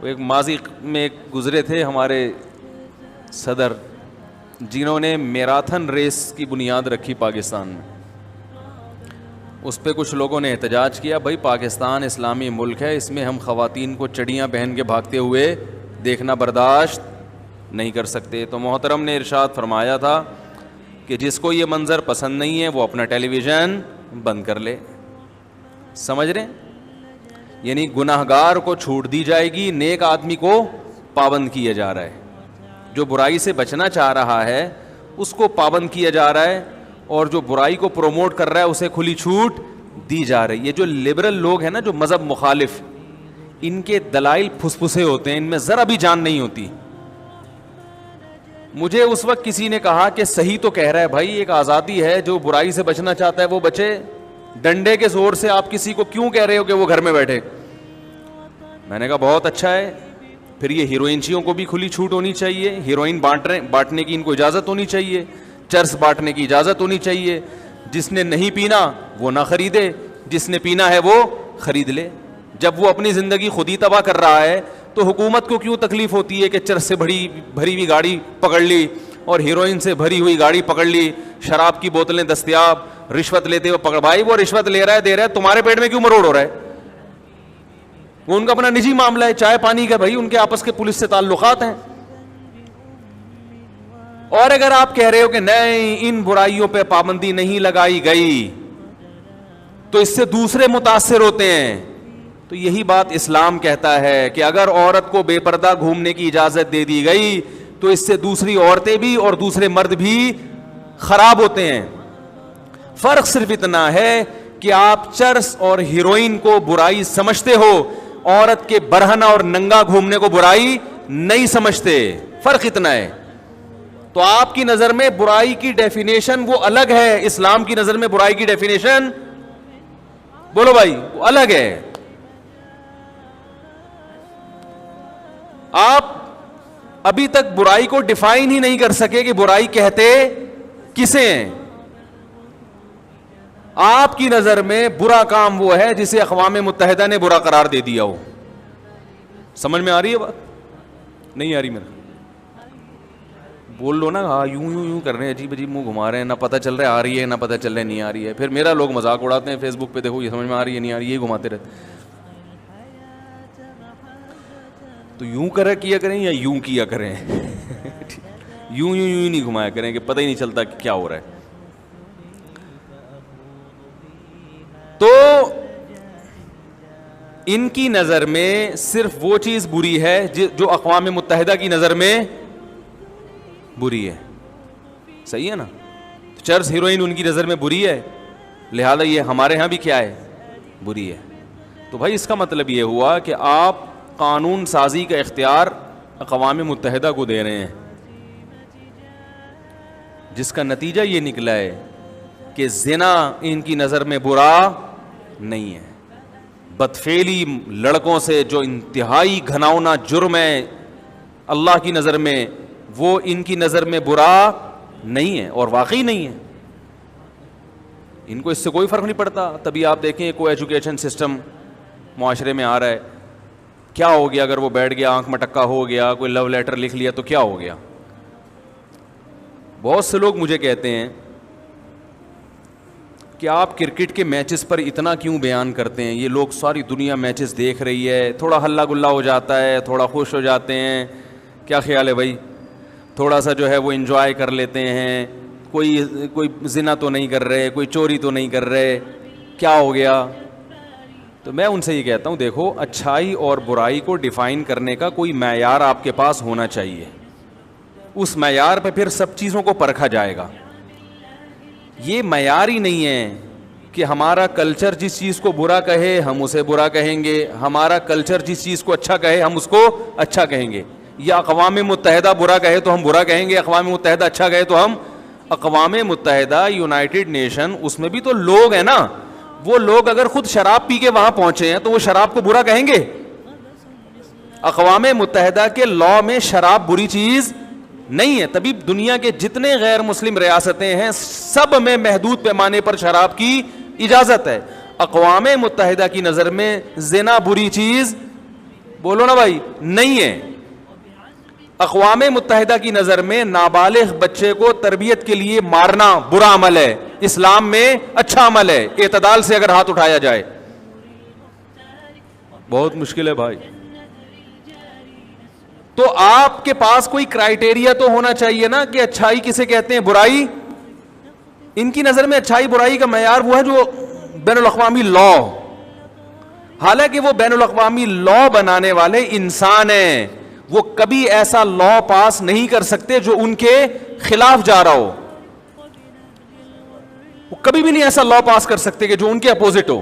وہ ایک ماضی میں ایک گزرے تھے ہمارے صدر، جنہوں نے میراتھن ریس کی بنیاد رکھی پاکستان میں. اس پہ کچھ لوگوں نے احتجاج کیا، بھائی پاکستان اسلامی ملک ہے، اس میں ہم خواتین کو چڑیاں پہن کے بھاگتے ہوئے دیکھنا برداشت نہیں کر سکتے. تو محترم نے ارشاد فرمایا تھا کہ جس کو یہ منظر پسند نہیں ہے وہ اپنا ٹیلی ویژن بند کر لے. سمجھ رہے ہیں؟ یعنی گناہگار کو چھوٹ دی جائے گی، نیک آدمی کو پابند کیا جا رہا ہے. جو برائی سے بچنا چاہ رہا ہے اس کو پابند کیا جا رہا ہے، اور جو برائی کو پروموٹ کر رہا ہے اسے کھلی چھوٹ دی جا رہی ہے. یہ جو لبرل لوگ ہیں نا، جو مذہب مخالف، ان کے دلائل پھسپھسے ہوتے ہیں، ان میں ذرا بھی جان نہیں ہوتی. مجھے اس وقت کسی نے کہا کہ صحیح تو کہہ رہا ہے بھائی، ایک آزادی ہے، جو برائی سے بچنا چاہتا ہے وہ بچے، ڈنڈے کے زور سے آپ کسی کو کیوں کہہ رہے ہو کہ وہ گھر میں بیٹھے؟ میں نے کہا بہت اچھا ہے، پھر یہ ہیروئنچیوں کو بھی کھلی چھوٹ ہونی چاہیے، ہیروئن بانٹنے کی ان کو اجازت ہونی چاہیے، چرس بانٹنے کی اجازت ہونی چاہیے. جس نے نہیں پینا وہ نہ خریدے، جس نے پینا ہے وہ خرید لے. جب وہ اپنی زندگی خود ہی تباہ کر رہا ہے تو حکومت کو کیوں تکلیف ہوتی ہے کہ چرس سے بھری ہوئی گاڑی پکڑ لی اور ہیروئن سے بھری ہوئی گاڑی پکڑ لی، شراب کی بوتلیں دستیاب، رشوت لیتے ہوئے پکڑ. بھائی وہ رشوت لے رہا ہے، دے رہا ہے، تمہارے پیٹ میں کیوں مروڑ ہو رہا ہے؟ وہ ان کا اپنا نجی معاملہ ہے، چائے پانی کا بھائی ان کے آپس کے پولیس سے تعلقات ہیں. اور اگر آپ کہہ رہے ہو کہ نہیں ان برائیوں پہ پابندی نہیں لگائی گئی تو اس سے دوسرے متاثر ہوتے ہیں، تو یہی بات اسلام کہتا ہے کہ اگر عورت کو بے پردہ گھومنے کی اجازت دے دی گئی تو اس سے دوسری عورتیں بھی اور دوسرے مرد بھی خراب ہوتے ہیں. فرق صرف اتنا ہے کہ آپ چرس اور ہیروئن کو برائی سمجھتے ہو، عورت کے برہنہ اور ننگا گھومنے کو برائی نہیں سمجھتے. فرق اتنا ہے. تو آپ کی نظر میں برائی کی ڈیفینیشن وہ الگ ہے، اسلام کی نظر میں برائی کی ڈیفینیشن بولو بھائی وہ الگ ہے. آپ ابھی تک برائی کو ڈیفائن ہی نہیں کر سکے کہ برائی کہتے کسے ہیں. آپ کی نظر میں برا کام وہ ہے جسے اقوام متحدہ نے برا قرار دے دیا ہو. سمجھ میں آ رہی ہے بات؟ نہیں آ رہی؟ میرا بول لو نا. ہاں یوں کر رہے ہیں، عجیب عجیب منہ گھما رہے ہیں، نہ پتہ چل رہا ہے آ رہی ہے نہ پتہ چل رہا ہے نہیں آ رہی ہے. پھر میرا لوگ مذاق اڑاتے ہیں فیس بک پہ، دیکھو یہ سمجھ میں آ رہی ہے نہیں آ رہی ہے، یہ گھماتے رہتے. تو یوں کیا کریں یا یوں کیا کریں؟ یوں نہیں گھمایا کریں کہ پتہ ہی نہیں چلتا کہ کیا ہو رہا ہے. تو ان کی نظر میں صرف وہ چیز بری ہے جو اقوام متحدہ کی نظر میں بری ہے. صحیح ہے نا؟ چرس ہیروئن ان کی نظر میں بری ہے، لہذا یہ ہمارے ہاں بھی کیا ہے؟ بری ہے. تو بھائی اس کا مطلب یہ ہوا کہ آپ قانون سازی کا اختیار اقوام متحدہ کو دے رہے ہیں، جس کا نتیجہ یہ نکلا ہے کہ زنا ان کی نظر میں برا نہیں ہے. بدفعلی لڑکوں سے جو انتہائی گھناؤنا جرم ہے اللہ کی نظر میں، وہ ان کی نظر میں برا نہیں ہے، اور واقعی نہیں ہے. ان کو اس سے کوئی فرق نہیں پڑتا. تبھی آپ دیکھیں کوئی ایجوکیشن سسٹم معاشرے میں آ رہا ہے، کیا ہو گیا اگر وہ بیٹھ گیا آنکھ مٹکا ہو گیا، کوئی لو لیٹر لکھ لیا تو کیا ہو گیا؟ بہت سے لوگ مجھے کہتے ہیں کہ آپ کرکٹ کے میچز پر اتنا کیوں بیان کرتے ہیں؟ یہ لوگ ساری دنیا میچز دیکھ رہی ہے، تھوڑا ہلہ گلا ہو جاتا ہے، تھوڑا خوش ہو جاتے ہیں. کیا خیال ہے بھائی؟ تھوڑا سا جو ہے وہ انجوائے کر لیتے ہیں، کوئی زنا تو نہیں کر رہے، کوئی چوری تو نہیں کر رہے، کیا ہو گیا؟ تو میں ان سے یہ کہتا ہوں دیکھو، اچھائی اور برائی کو ڈیفائن کرنے کا کوئی معیار آپ کے پاس ہونا چاہیے. اس معیار پہ پھر سب چیزوں کو پرکھا جائے گا. یہ معیار ہی نہیں ہے کہ ہمارا کلچر جس چیز کو برا کہے ہم اسے برا کہیں گے، ہمارا کلچر جس چیز کو اچھا کہے ہم اس کو اچھا کہیں گے، یا اقوام متحدہ برا کہے تو ہم برا کہیں گے، اقوام متحدہ اچھا کہے تو ہم. اقوام متحدہ یونائٹڈ نیشن، اس میں بھی تو لوگ ہیں نا. وہ لوگ اگر خود شراب پی کے وہاں پہنچے ہیں تو وہ شراب کو برا کہیں گے؟ اقوام متحدہ کے لاء میں شراب بری چیز نہیں ہے. تبھی دنیا کے جتنے غیر مسلم ریاستیں ہیں سب میں محدود پیمانے پر شراب کی اجازت ہے. اقوام متحدہ کی نظر میں زنا بری چیز بولو نا بھائی, نہیں ہے. اقوام متحدہ کی نظر میں نابالغ بچے کو تربیت کے لیے مارنا برا عمل ہے, اسلام میں اچھا عمل ہے, اعتدال سے اگر ہاتھ اٹھایا جائے. بہت مشکل ہے بھائی. تو آپ کے پاس کوئی کرائٹیریا تو ہونا چاہیے نا کہ اچھائی کسے کہتے ہیں, برائی. ان کی نظر میں اچھائی برائی کا معیار وہ ہے جو بین الاقوامی لا, حالانکہ وہ بین الاقوامی لا بنانے والے انسان ہیں. وہ کبھی ایسا لا پاس نہیں کر سکتے جو ان کے خلاف جا رہا ہو. وہ کبھی بھی نہیں ایسا لا پاس کر سکتے کہ جو ان کے اپوزٹ ہو.